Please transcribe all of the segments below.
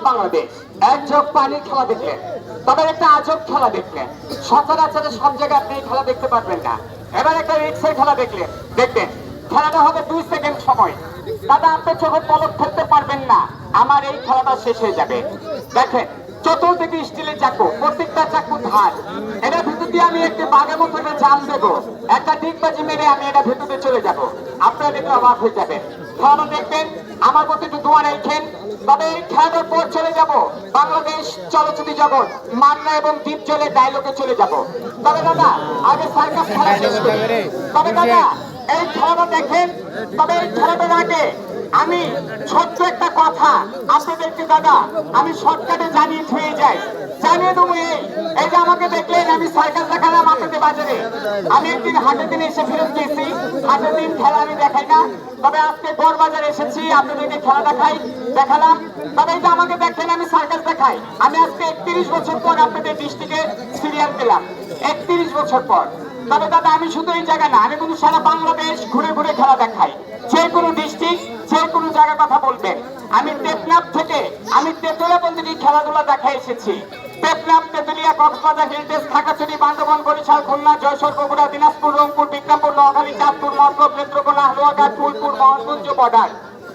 বাংলাদেশ। এক চোখ পানির খেলা দেখলেন, তবে একটা আজব খেলা দেখলেন। সচরাচর সব জায়গায় আপনি এই খেলা দেখতে পারবেন না। এবার একটা রিক্সের খেলা দেখলেন, দেখবেন খেলাটা হবে 2 সেকেন্ড সময়। দাদা আপনি চোখে পলক ফেলতে পারবেন না, আমার এই খেলাটা শেষ হয়ে যাবে। দেখেন চতুর্দিকে স্টিলের চাকু, প্রত্যেকটা চাকু ধার। এটা ভিতর দিয়ে আমি একটি বাঘের মতো একটা জাল দেবো, একটা ডিগবাজি মেরে আমি এটা ভেতরে চলে যাব। আপনারা দেখলে অবাক হয়ে যাবেন। খেলাটা দেখবেন, আমার প্রতি একটু দোয়া রেখেন। তবে এই খেলাটার পর চলে যাব বাংলাদেশ চলচ্চিত্র জগৎ, মান্না এবং দ্বীপ জলে ডায়লগে চলে যাব। তবে দাদা আগে সার্কাস খেলা শেষ করি। তবে দাদা এই খেলাটা দেখেন, তবে এই খেলাটার আগে আমি ছোট্ট একটা কথা আপনাদেরকে দাদা আমি শর্টকাটে জানিয়ে ছুঁয়ে যাই, জানিয়ে দেবো। এই যে আমাকে দেখলেন আমি সার্কাস দেখালাম আপনাদের বাজারে। আমি একদিন হাটের দিন এসে ফেরত গেছি, হাটের দিন খেলা আমি দেখাই না, তবে আজকে গড় বাজারে এসেছি আপনাদেরকে খেলা দেখালাম। তবে এই যে আমাকে দেখলেন আমি সার্কাস দেখাই, আমি আজকে 31 বছর পর আপনাদের ডিস্ট্রিক্টে সিরিয়াল পেলাম, 31 বছর পর। তবে দাদা আমি শুধু এই জায়গা না, আমি কিন্তু সারা বাংলাদেশ ঘুরে ঘুরে খেলা দেখাই। যে কোনো ডিস্ট্রিক্ট, যে কোনো জায়গার কথা বলবেন। আমি টেকনাফ থেকে, আমি তেতুলিয়া পর্যন্ত খেলাধুলা দেখা এসেছি। টেকনাফ, তেতুলিয়া, কক্সবাজার, হেরিটেজ, খাগড়াছড়ি, বান্দরবান, বরিশাল, খুলনা, যশোর, বগুড়া, দিনাজপুর, রংপুর, বিক্রমপুর, নোয়াখালী, চাঁদপুর, মতলব, নেত্রকোনা, হালুয়াঘাট, ফুলপুর, মোহনগঞ্জ বর্ডার,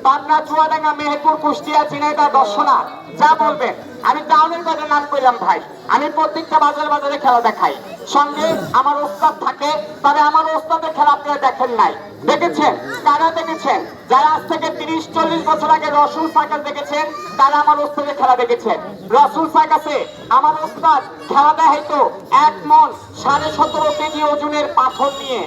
পাবনা, চুয়াডাঙ্গা, মেহেরপুর, কুষ্টিয়া, ঝিনাইদহ, দর্শনা, যা বলবেন। আমি টাউনের বাজারে নাচ করলাম ভাই, আমি প্রত্যেকটা বাজারে খেলা দেখাই। সঙ্গে আমার ওস্তাদ থাকে, তবে আমার ওস্তাদের খেলা আপনারা দেখেন নাই, দেখেছেন? কারা দেখেছেন? যারা আজ থেকে 30-40 বছর আগে রসুল সার্কাস দেখেছেন, তারা আমার ওস্তাদের খেলা দেখেছেন। রসুল সার্কাসে আমার ওস্তাদ খেলা দেখাইতো 1 মণ 17.5 কেজি ওজনের পাথর নিয়ে,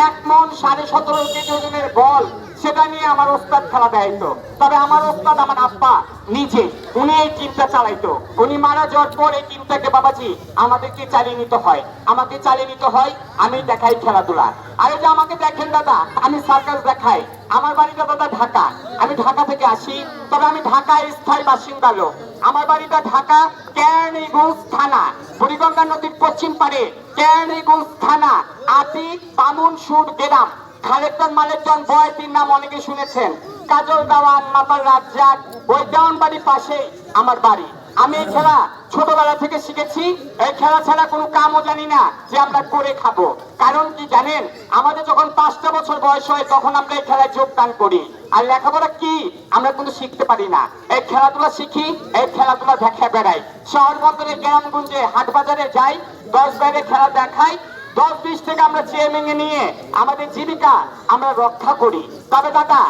1 মণ 17.5 কেজি ওজনের বল, সেটা নিয়ে আমার ওস্তাদ খেলা দেখাইতো। তবে আমার ওস্তাদ আমার আব্বা নিজে, উনি এই টিমটা চালাইতো। উনি মারা যাওয়ার পর এই টিমটাকে বাবাজি আমাদেরকে চালিয়ে নিতে হয়, আমাকে চালিয়ে নিতে হয়। আমি দেখাই খেলাধুলা। আর এই যে আমাকে দেখেন দাদা আমি সার্কাস দেখাই। আমার বাড়িটা দাদা ঢাকা, আমি ঢাকা থেকে আসি, তবে আমি ঢাকায় স্থায়ী বাসিন্দা লোক। আমার বাড়িটা ঢাকা কেরানীগঞ্জ থানা, বুড়িগঙ্গা নদীর পশ্চিম পাড়ে কেরানীগঞ্জ থানা, আতি বামুনসুর গ্রাম। খালেকজন মালেকজন বয়সীর নাম অনেকে শুনেছেন। কাজল দেওয়ান, মাতার রাজ্জাক, ওই দেওয়ান বাড়ির পাশেই আমার বাড়ি। আমি এই খেলা ছোটবেলা থেকে শিখেছি। এই খেলা ছাড়া কোনো কামও জানি না যে আমরা করে খাবো। কারণ কি জানেন, আমাদের যখন 5টা বছর বয়স হয় তখন আমরা এই খেলায় যোগদান করি। আর লেখাপড়া কি আমরা কিন্তু শিখতে পারি না। এই খেলাধুলা শিখি, এই খেলাধুলা দেখে বেড়াই। শহর বন্দরে, গ্রামগঞ্জে, হাট বাজারে যাই, 10 বাইরে খেলা দেখাই। 10-20 থেকে আমরা চেয়ে মেঙে নিয়ে আমাদের জীবিকা আমরা রক্ষা করি। তবে দাদা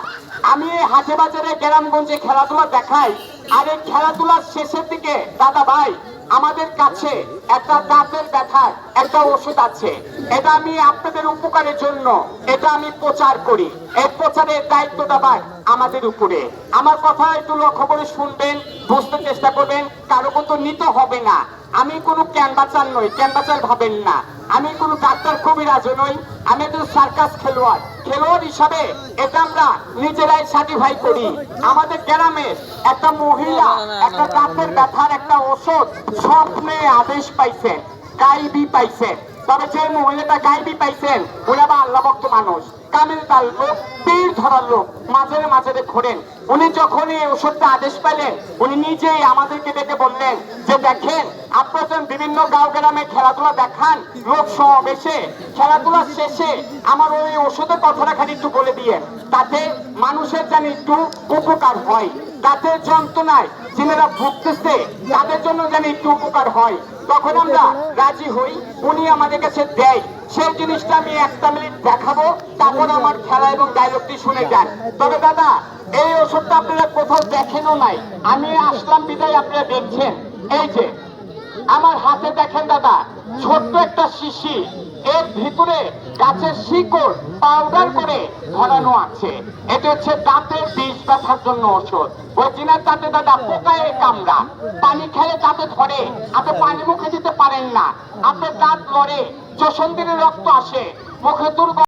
আমি এই হাটে বাজারে, গ্রামগঞ্জে খেলাধুলা দেখাই। আর এই খেলাধুলার শেষের দিকে দাদা ভাই আমাদের কাছে একটা দাঁতের ব্যথার একটা ওষুধ আছে। এটা আমি আপনাদের উপকারের জন্য এটা আমি প্রচার করি। এই প্রচারের দায়িত্বটা ভাই আমাদের উপরে। আমার কথা একটু লক্ষ্য করে শুনবেন, বুঝতে চেষ্টা করবেন। কারো কিন্তু নিতে হবে না। আমি কোনো ক্যানভাসার নই, ক্যানভাসার ভাবেন না। আমি কোনো ডাক্তার কবিরাজ নই, আমি একজন সার্কাস খেলোয়াড়। খেলোয়াড় হিসাবে এটা আমরা নিজেরাই সার্টিফাই করি। আমাদের গ্রামের একটা মহিলা একটা দাঁতের ব্যথার একটা ওষুধ স্বপ্নে আদেশ পাইছেন, গাইবি পাইছেন। তবে যে মহিলাটা গাইবি পাইছেন উনি আবার আল্লাহ ভক্ত মানুষ, কামিল তার লোক, তীর ধরার লোক, মাঝে মাঝে ঘোরেন। উনি যখন এই ওষুধটা আদেশ পেলেন উনি নিজেই আমাদেরকে ডেকে বললেন যে দেখেন আপনারা বিভিন্ন গাঁও গ্রামে খেলাধুলা দেখান, লোক সমাবেশে, খেলাধুলার শেষে আমার ওই ওষুধের কথাটা খালি একটু বলে দিয়েন, তাতে মানুষের যেন একটু উপকার হয়, তাতে যন্ত্রণায় যিনারা ভুগতেছে তাদের জন্য যেন একটু উপকার হয়। তখন আমরা রাজি হই, উনি আমাদের কাছে দেয়। সেই জিনিসটা আমি 1 মিনিট দেখাবো, তারপর আমার খেলা এবং ডায়লগটি শুনে যান। তবে দাদা এই ওষুধটা আপনারা কোথাও দেখেনও নাই, আমি আসলাম বিদায় আপনারা দেখছেন। এই যে আমার হাতে দেখেন দাদা ছোট্ট একটা শিশি, এর ভিতরে গাছের শিকড় পাউডার করে ভরানো আছে। এটা হচ্ছে দাঁতের বিষ ব্যথার জন্য ওষুধ। ওই জিনার দাঁতে দাদা পোকায় কামড়া, পানি খেলে দাঁতে ধরে, আপনি পানি মুখে দিতে পারেন না, আপনার দাঁত লড়ে, চোষণ দিনে রক্ত আসে, মুখে দুর্গন্ধ।